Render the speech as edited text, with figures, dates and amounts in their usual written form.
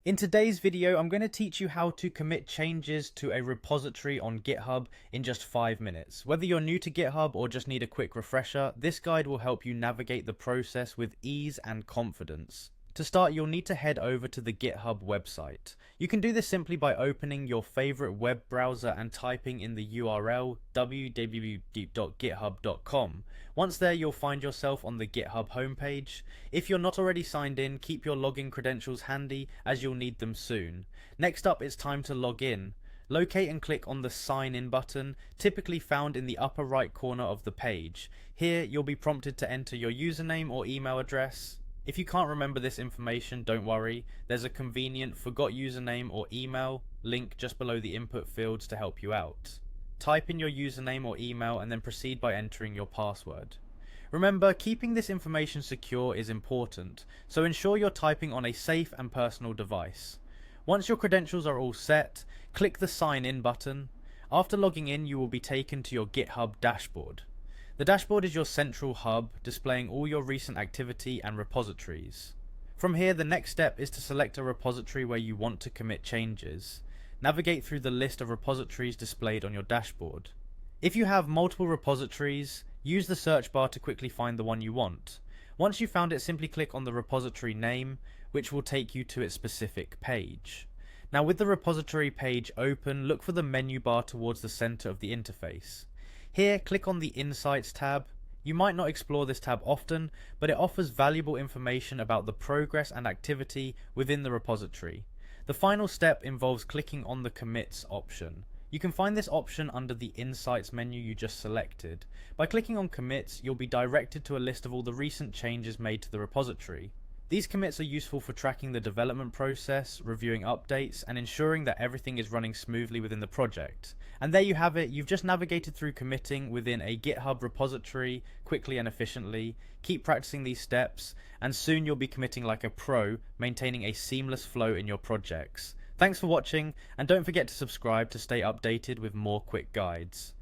In today's video, I'm going to teach you how to commit changes to a repository on GitHub in just 5 minutes. Whether you're new to GitHub or just need a quick refresher, this guide will help you navigate the process with ease and confidence. To start, you'll need to head over to the GitHub website. You can do this simply by opening your favorite web browser and typing in the URL www.github.com. Once there, you'll find yourself on the GitHub homepage. If you're not already signed in, keep your login credentials handy as you'll need them soon. Next up, it's time to log in. Locate and click on the Sign In button, typically found in the upper right corner of the page. Here, you'll be prompted to enter your username or email address. If you can't remember this information, don't worry. There's a convenient forgot username or email link just below the input fields to help you out. Type in your username or email and then proceed by entering your password. Remember, keeping this information secure is important, so ensure you're typing on a safe and personal device. Once your credentials are all set, click the Sign In button. After logging in, you will be taken to your GitHub dashboard. The dashboard is your central hub, displaying all your recent activity and repositories. From here, the next step is to select a repository where you want to commit changes. Navigate through the list of repositories displayed on your dashboard. If you have multiple repositories, use the search bar to quickly find the one you want. Once you've found it, simply click on the repository name, which will take you to its specific page. Now, with the repository page open, look for the menu bar towards the center of the interface. Here, click on the Insights tab. You might not explore this tab often, but it offers valuable information about the progress and activity within the repository. The final step involves clicking on the Commits option. You can find this option under the Insights menu you just selected. By clicking on Commits, you'll be directed to a list of all the recent changes made to the repository. These commits are useful for tracking the development process, reviewing updates, and ensuring that everything is running smoothly within the project. And there you have it, you've just navigated through committing within a GitHub repository quickly and efficiently. Keep practicing these steps, and soon you'll be committing like a pro, maintaining a seamless flow in your projects. Thanks for watching, and don't forget to subscribe to stay updated with more quick guides.